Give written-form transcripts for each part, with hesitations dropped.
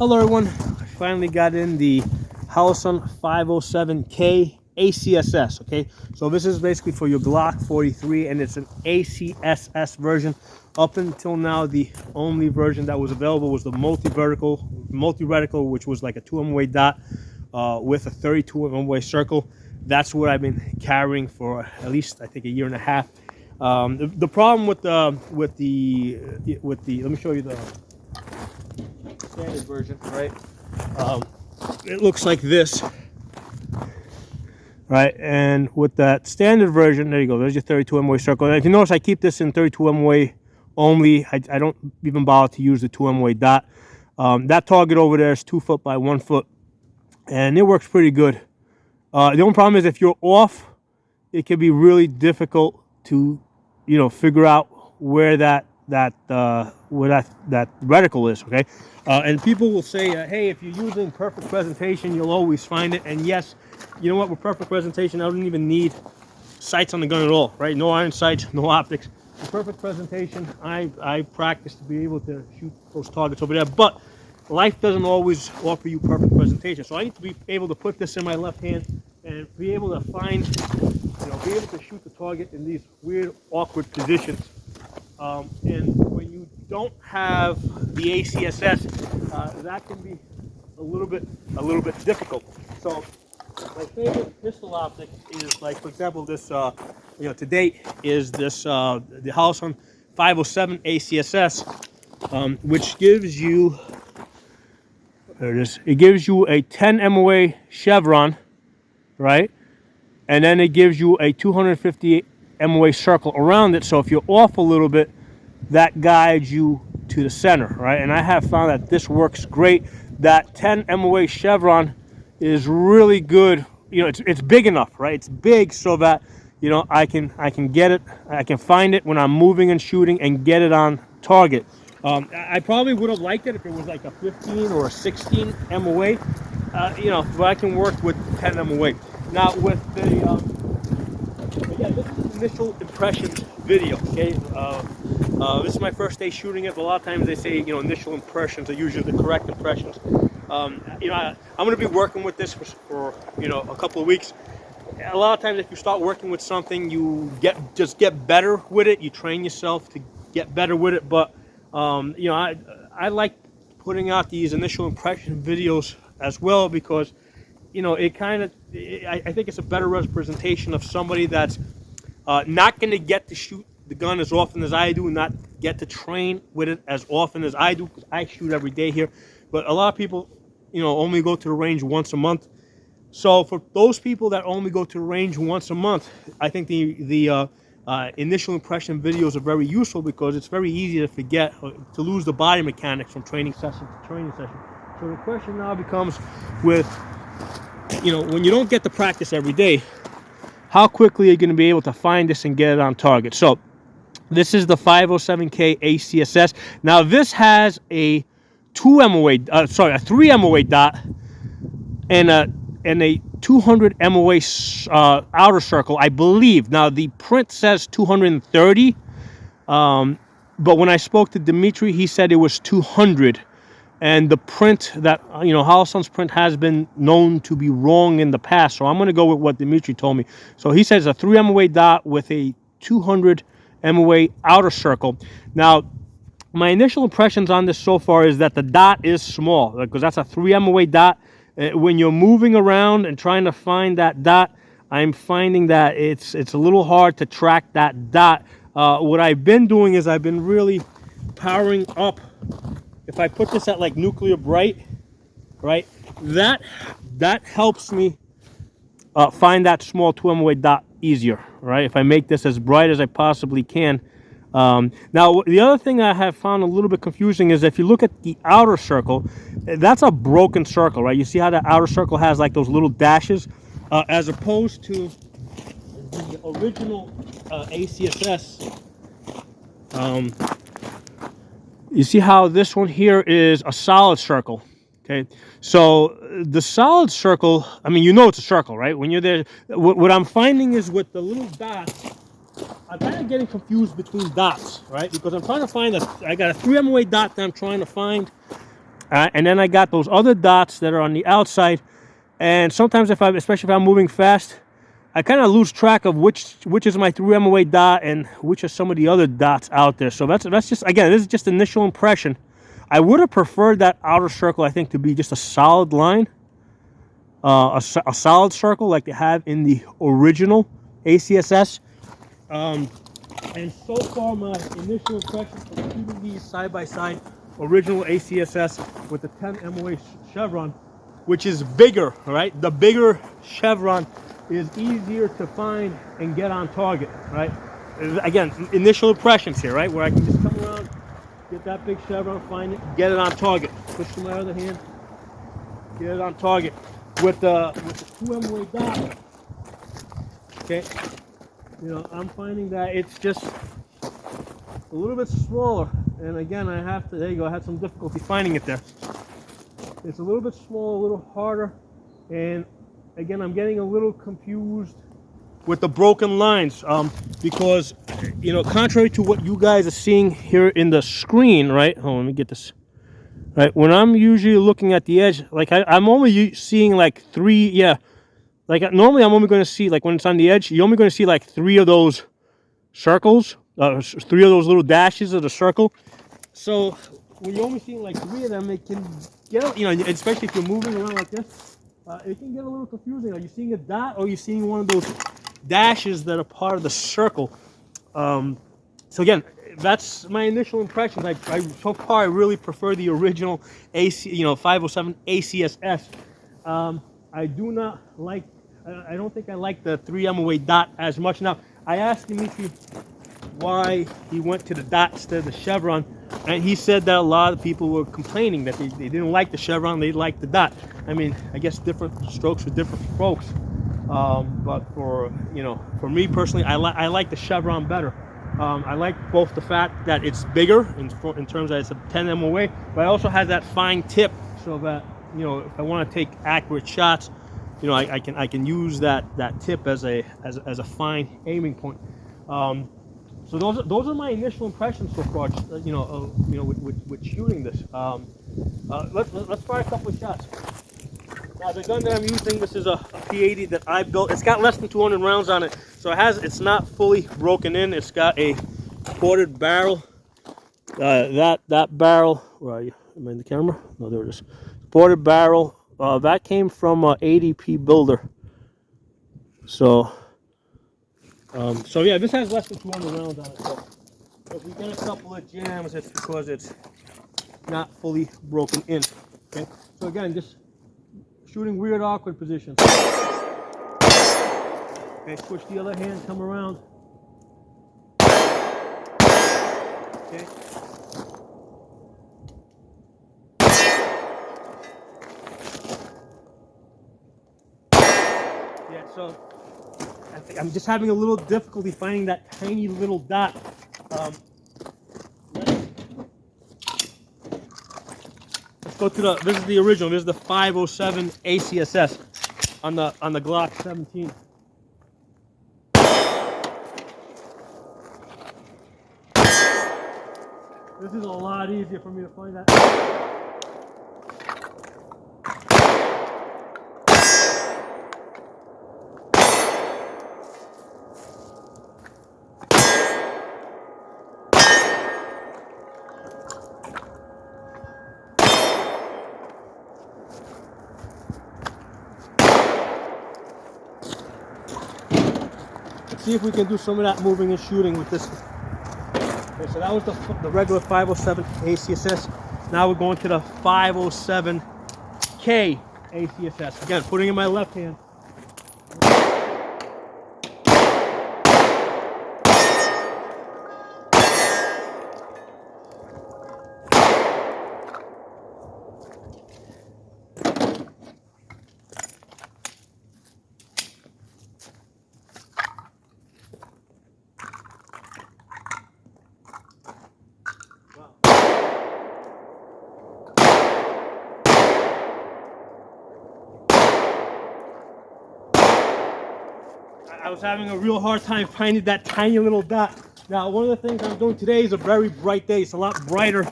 Hello everyone, I finally got in the Holosun 507k ACSS. Okay, so this is basically for your Glock 43 and it's an ACSS version. Up until now, the only version that was available was the multi-reticle, which was like a 2 MOA dot with a 32 MOA circle. That's what I've been carrying for at least, I think, a year and a half. The problem with the let me show you the standard version, right? It looks like this, right? And with that standard version, there you go, there's your 32 MOA circle. And if you notice, I keep this in 32 MOA only. I don't even bother to use the 2 MOA dot. That target over there is 2 foot by 1 foot, and it works pretty good. The only problem is if you're off, it can be really difficult to, figure out where that reticle is. Okay, and people will say, hey, if you're using perfect presentation, you'll always find it. And yes, you know what, with perfect presentation, I don't even need sights on the gun at all, right? No iron sights, no optics. With perfect presentation, I practice to be able to shoot those targets over there. But life doesn't always offer you perfect presentation, so I need to be able to put this in my left hand and be able to find, be able to shoot the target in these weird, awkward positions. And when you don't have the ACSS, that can be a little bit difficult. So my favorite pistol optic is, like, for example, this to date is this the Holosun 507 ACSS, which gives you, there it is, it gives you a 10 MOA chevron, right? And then it gives you a 250 MOA circle around it, so if you're off a little bit, that guides you to the center, right? And I have found that this works great. That 10 MOA chevron is really good. It's big enough, right? It's big so that I can get it, I can find it when I'm moving and shooting and get it on target. I probably would have liked it if it was like a 15 or a 16 MOA, but I can work with 10 MOA. Now with the this is initial impressions video. Okay, this is my first day shooting it. A lot of times they say initial impressions are usually the correct impressions. I'm going to be working with this for a couple of weeks. A lot of times, if you start working with something, you just get better with it. You train yourself to get better with it. But I like putting out these initial impression videos as well because it kind of, I think it's a better representation of somebody that's not going to get to shoot the gun as often as I do, not get to train with it as often as I do, because I shoot every day here. But a lot of people, only go to the range once a month. So for those people that only go to the range once a month, I think the initial impression videos are very useful because it's very easy to forget, to lose the body mechanics from training session to training session. So the question now becomes, with when you don't get to practice every day, how quickly are you going to be able to find this and get it on target? So this is the 507k ACSS. Now this has a 3 MOA dot and a 200 MOA outer circle, I believe. Now the print says 230, but when I spoke to Dimitri, he said it was 200. And the print that, Holosun's print has been known to be wrong in the past. So I'm going to go with what Dimitri told me. So he says a 3 MOA dot with a 200 MOA outer circle. Now, my initial impressions on this so far is that the dot is small, because that's a 3 MOA dot. When you're moving around and trying to find that dot, I'm finding that it's a little hard to track that dot. What I've been doing is I've been really powering up. If I put this at like nuclear bright, right, that helps me find that small 2 MOA dot easier, right? If I make this as bright as I possibly can. Now, the other thing I have found a little bit confusing is if you look at the outer circle, that's a broken circle, right? You see how the outer circle has like those little dashes, as opposed to the original ACSS. You see how this one here is a solid circle, okay? So the solid circle, I mean, it's a circle, right? When you're there, what I'm finding is with the little dots, I'm kind of getting confused between dots, right? Because I'm trying to find I got a 3 MOA dot that I'm trying to find, And then I got those other dots that are on the outside. And sometimes, especially if I'm moving fast, I kind of lose track of which is my 3 MOA dot and which are some of the other dots out there. So that's just, again, this is just initial impression. I would have preferred that outer circle, I think, to be just a solid line, a solid circle like they have in the original ACSS. And so far, my initial impression of keeping these side by side, original ACSS with the 10 MOA chevron, which is bigger, right? The bigger chevron is easier to find and get on target, right? Again, initial impressions here, right? Where I can just come around, get that big chevron, find it, get it on target. Push to my other hand, get it on target. With the 2 MOA dot, okay, you know, I'm finding that it's just a little bit smaller. And again, there you go, I had some difficulty finding it there. It's a little bit smaller, a little harder. And again, I'm getting a little confused with the broken lines because, you know, contrary to what you guys are seeing here in the screen, right? Hold on, let me get this. Right, when I'm usually looking at the edge, like I'm only seeing like 3, yeah. Like normally I'm only going to see, like when it's on the edge, you're only going to see like 3 of those circles, 3 of those little dashes of the circle. So when you're only seeing like 3 of them, it can get, you know, especially if you're moving around like this, it can get a little confusing. Are you seeing a dot or are you seeing one of those dashes that are part of the circle? So again, that's my initial impressions. So far I really prefer the original 507 ACSS. I do not like, I don't think I like the 3 MOA dot as much. Now, I asked Dimitri why he went to the dot instead of the chevron, and he said that a lot of people were complaining that they didn't like the chevron, they liked the dot. I mean, I guess different strokes for different folks, but for me personally, I like the chevron better. I like both the fact that it's bigger in terms that it's a 10 MOA, but it also has that fine tip so that, you know, if I want to take accurate shots, you know, I can use that tip as a fine aiming point. So those are my initial impressions so far. With shooting this. Let's try a couple of shots. Now the gun that I'm using, this is a P80 that I built. It's got less than 200 rounds on it, so it's not fully broken in. It's got a ported barrel. That barrel. Where are you? Am I in the camera? No, there it is. Ported barrel. That came from ADP Builder. So yeah, this has less than 200 rounds on it. So if we get a couple of jams, it's because it's not fully broken in. Okay. So again, just shooting weird, awkward positions. Okay, switch the other hand, come around. Okay. Yeah, so I think I'm just having a little difficulty finding that tiny little dot. Let's go to this is the original. This is the 507 ACSS on the Glock 17. This is a lot easier for me to find that. Let's see if we can do some of that moving and shooting with this. Okay, so that was the regular 507 ACSS. Now we're going to the 507k ACSS. Again, putting in my left hand. I was having a real hard time finding that tiny little dot. Now, one of the things I'm doing today is a very bright day. It's a lot brighter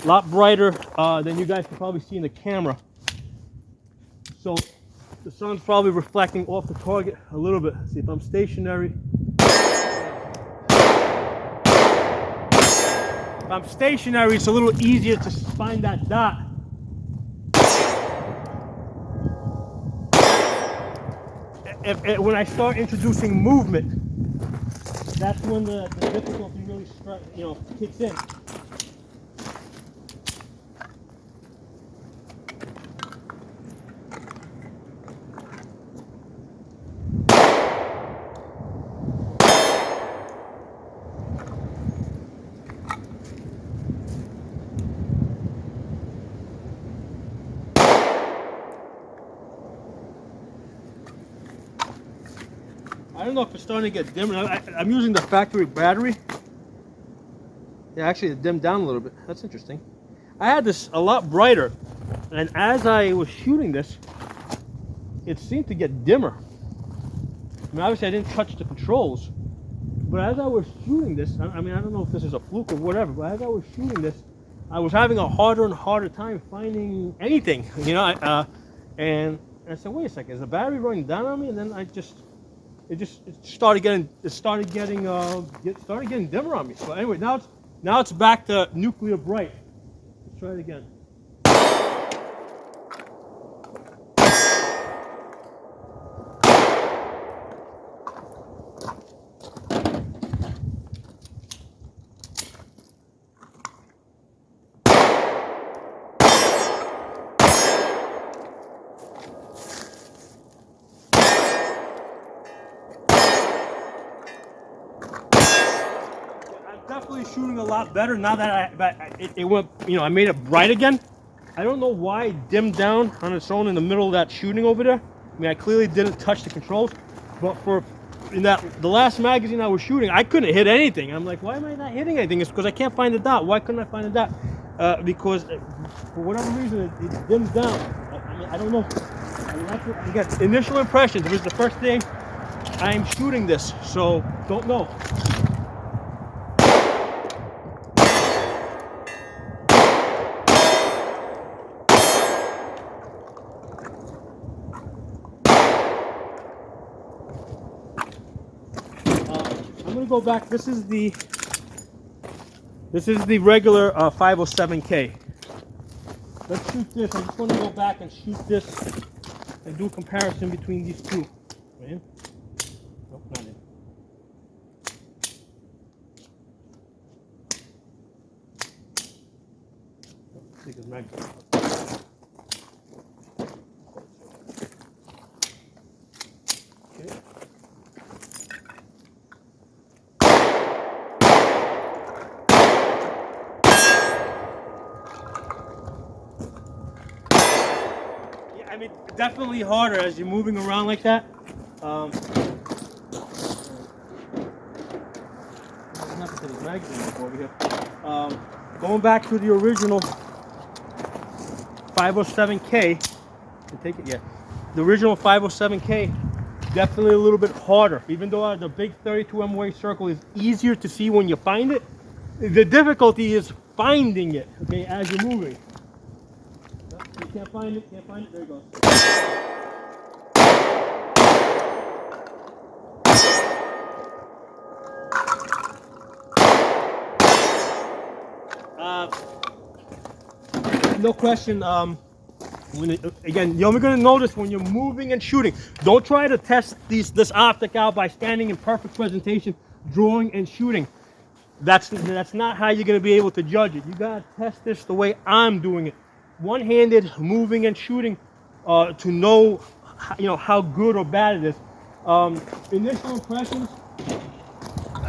a lot brighter than you guys can probably see in the camera. So the sun's probably reflecting off the target a little bit. See if I'm stationary. If I'm stationary, it's a little easier to find that dot. When I start introducing movement, that's when the difficulty really kicks in. I don't know if it's starting to get dimmer. I'm using the factory battery. Yeah, actually it dimmed down a little bit. That's interesting. I had this a lot brighter, and as I was shooting this, it seemed to get dimmer. I mean, obviously I didn't touch the controls, but as I was shooting this, I mean, I don't know if this is a fluke or whatever, but as I was shooting this, I was having a harder and harder time finding anything, you know. And I said, wait a second, is the battery running down on me? And then it started getting dimmer on me. So anyway, now it's back to nuclear bright. Let's try it again. Definitely shooting a lot better now that it went, you know, I made it bright again. I don't know why it dimmed down on its own in the middle of that shooting over there. I mean, I clearly didn't touch the controls, but the last magazine I was shooting, I couldn't hit anything. I'm like, why am I not hitting anything? It's because I can't find the dot. Why couldn't I find the dot? Because for whatever reason it dimmed down. I mean, I don't know. I mean, again, initial impressions. It was the first day I'm shooting this, so don't know. I'm gonna go back. This is the regular 507k. Let's shoot this. I just want to go back and shoot this and do a comparison between these two. In? Nope, not in. Take his magazine. Okay. I mean, definitely harder as you're moving around like that. Going back to the original 507k, take it, yeah. The original 507k, definitely a little bit harder. Even though the big 32 MOA circle is easier to see when you find it, the difficulty is finding it, okay, as you're moving. You can't find it, there it goes. No question, again, you're only going to notice when you're moving and shooting. Don't try to test this optic out by standing in perfect presentation, drawing and shooting. That's not how you're going to be able to judge it. You got to test this the way I'm doing it. One-handed moving and shooting to know, how good or bad it is. Initial impressions,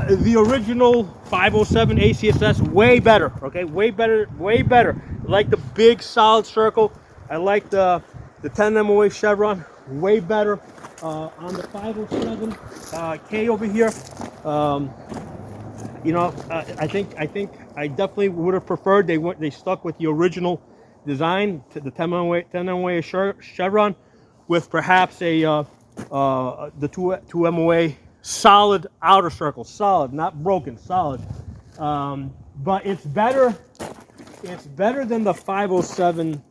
the original 507 ACSS, way better, okay, way better. I like the big solid circle. I like the 10 MOA chevron, way better. On the 507K over here, I think I definitely would have preferred they stuck with the original design, to the 10 MOA chevron, with perhaps the 2 MOA solid outer circle, solid, not broken, solid. But it's better it's better than the 507.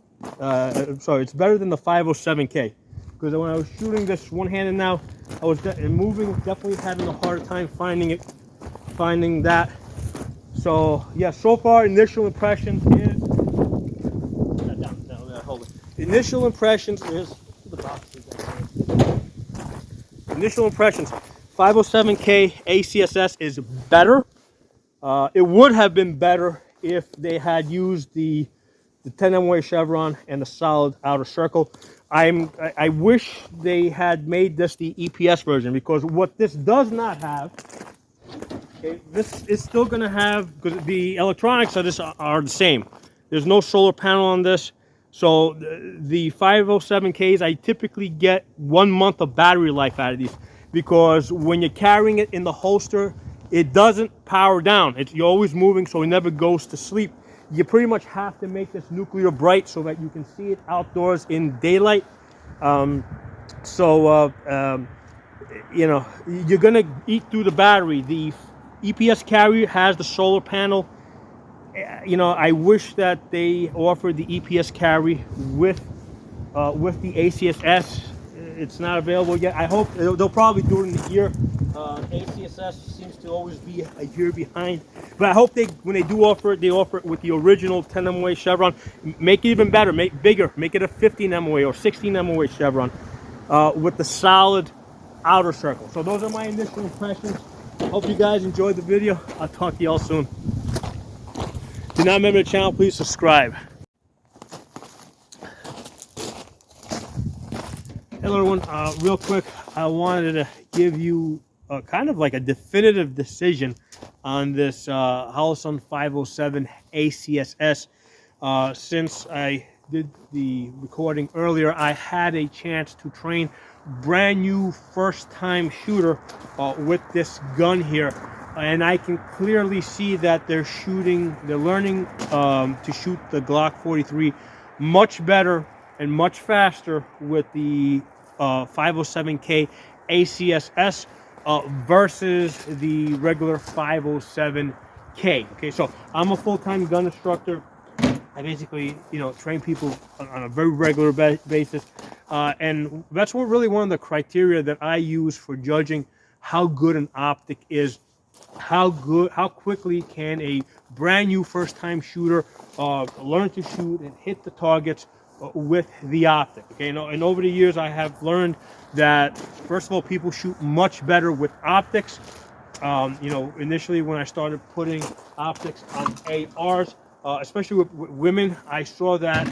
Sorry, it's better than the 507k, because when I was shooting this one-handed now, I was moving, definitely having a hard time finding that. So yeah, so far initial impressions is hold it. Initial impressions is the boxes. Initial impressions, 507k ACSS is better. It would have been better if they had used the 10 MOA chevron and the solid outer circle. I wish they had made this the EPS version, because what this does not have, okay, this is still going to have, because the electronics of this are the same. There's no solar panel on this. So the 507Ks, I typically get 1 month of battery life out of these, because when you're carrying it in the holster, it doesn't power down. You're always moving, so it never goes to sleep. You pretty much have to make this nuclear bright so that you can see it outdoors in daylight. You know, you're gonna eat through the battery. The EPS carrier has the solar panel. You know, I wish that they offered the EPS carry with the ACSS. It's not available yet. I hope they'll probably do it in the year. ACSS seems to always be a year behind, but I hope when they do offer it, they offer it with the original 10 MOA chevron. Make it even better, make it bigger, make it a 15 MOA or 16 MOA chevron with the solid outer circle. So those are my initial impressions. Hope you guys enjoyed the video. I'll talk to y'all soon. If you're not a member of the channel, please subscribe. Hello everyone, real quick, I wanted to give you kind of like a definitive decision on this Holosun 507 ACSS. Since I did the recording earlier, I had a chance to train brand new first-time shooter with this gun here, and I can clearly see that they're learning to shoot the Glock 43 much better and much faster with the 507k ACSS versus the regular 507k. Okay, so I'm a full-time gun instructor. I basically, you know, train people on a very regular basis, and that's really one of the criteria that I use for judging how good an optic is. How quickly can a brand new first-time shooter learn to shoot and hit the targets with the optic. Okay, and over the years I have learned that, first of all, people shoot much better with optics. You know, initially when I started putting optics on ARs, especially with women, I saw that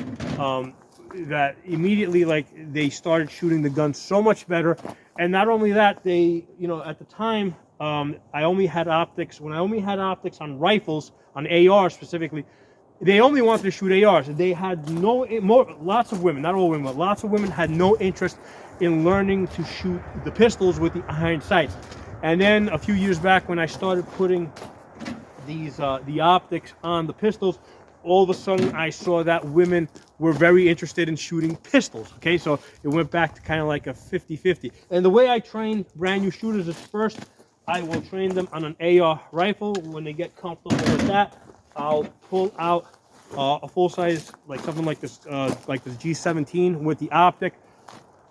that immediately, like, they started shooting the gun so much better. And not only that, they, you know, at the time, I only had optics, when I only had optics on rifles, on AR specifically, they only wanted to shoot ARs. They had lots of women, not all women, but lots of women had no interest in learning to shoot the pistols with the iron sights. And then a few years back, when I started putting these the optics on the pistols, all of a sudden I saw that women were very interested in shooting pistols. Okay, so it went back to kind of like a 50-50. And the way I train brand new shooters is, first I will train them on an AR rifle. When they get comfortable with that, I'll pull out a full size, like something like this G17 with the optic,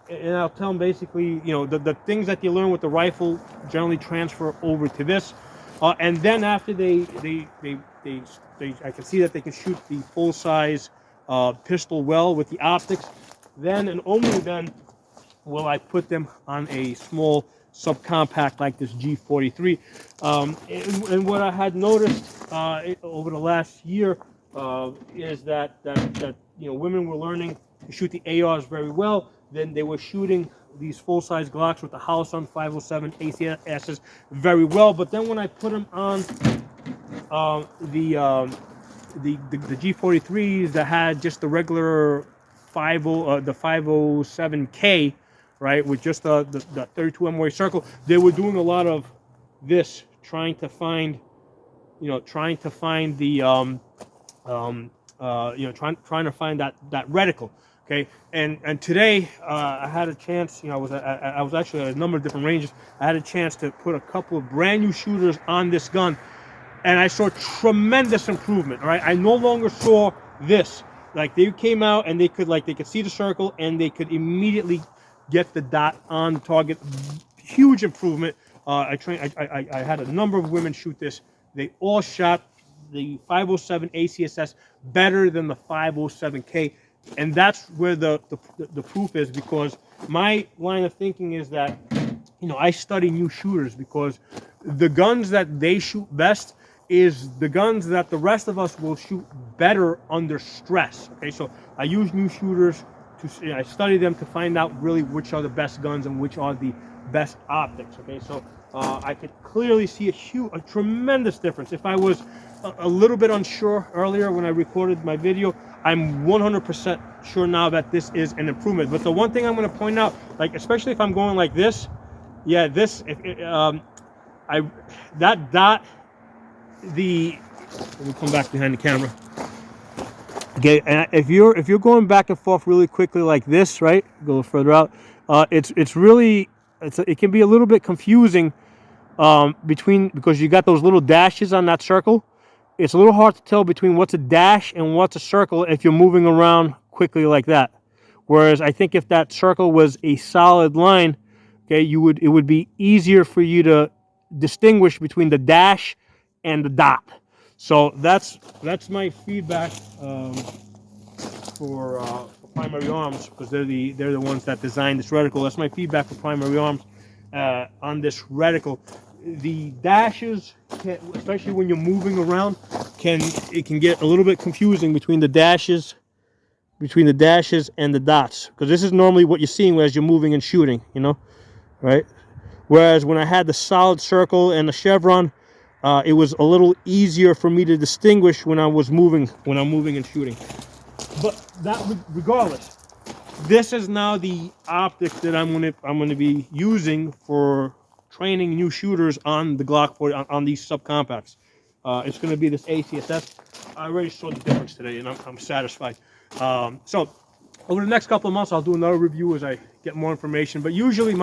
and I'll tell them basically, you know, the things that you learn with the rifle generally transfer over to this, and then after I can see that they can shoot the full size pistol well with the optics, then and only then will I put them on a small subcompact like this G43. And what I had noticed over the last year is that you know, women were learning to shoot the ARs very well. Then they were shooting these full-size Glocks with the Holosun 507 ACSS very well. But then when I put them on the G43s that had just the regular the 507K, right, with just the 32 MOA circle, they were doing a lot of this, trying to find the trying to find that reticle. Okay, and today I had a chance. You know, I was actually at a number of different ranges. I had a chance to put a couple of brand new shooters on this gun, and I saw tremendous improvement. All right, I no longer saw this. Like they came out and they could see the circle and they could immediately get the dot on the target. Huge improvement. I had a number of women shoot this. They all shot the 507 ACSS better than the 507k, and that's where the proof is, because my line of thinking is that, you know, I study new shooters, because the guns that they shoot best is the guns that the rest of us will shoot better under stress. Okay, so I use new shooters I study them to find out really which are the best guns and which are the best optics. Okay, so I could clearly see a tremendous difference. If I was a little bit unsure earlier when I recorded my video, I'm 100% sure now that this is an improvement. But the one thing I'm going to point out, like especially if I'm going like this, yeah, this that dot, let me come back behind the camera. Okay, and if you're going back and forth really quickly like this, right? Go further out. It can be a little bit confusing because you got those little dashes on that circle. It's a little hard to tell between what's a dash and what's a circle if you're moving around quickly like that. Whereas I think if that circle was a solid line, okay, it would be easier for you to distinguish between the dash and the dot. So that's my feedback for Primary Arms, because they're the ones that designed this reticle. That's my feedback for Primary Arms on this reticle. The dashes, especially when you're moving around, it can get a little bit confusing between the dashes and the dots, because this is normally what you're seeing as you're moving and shooting, you know, right? Whereas when I had the solid circle and the chevron, it was a little easier for me to distinguish when I'm moving and shooting. But that, regardless, this is now the optics that I'm gonna be using for training new shooters on the Glock 40 on these subcompacts. It's gonna be this ACSS. I already saw the difference today, and I'm satisfied. So over the next couple of months, I'll do another review as I get more information. But usually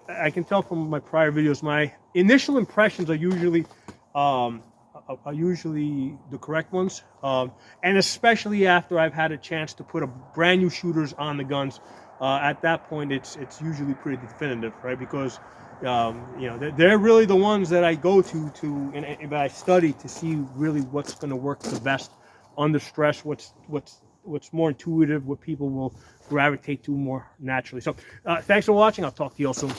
I can tell from my prior videos, my initial impressions are usually the correct ones. And especially after I've had a chance to put a brand new shooters on the guns, at that point, it's usually pretty definitive, right? Because you know, they're really the ones that I go to and I study to see really what's going to work the best under stress, what's more intuitive, what people will gravitate to more naturally. So thanks for watching. I'll talk to you all soon.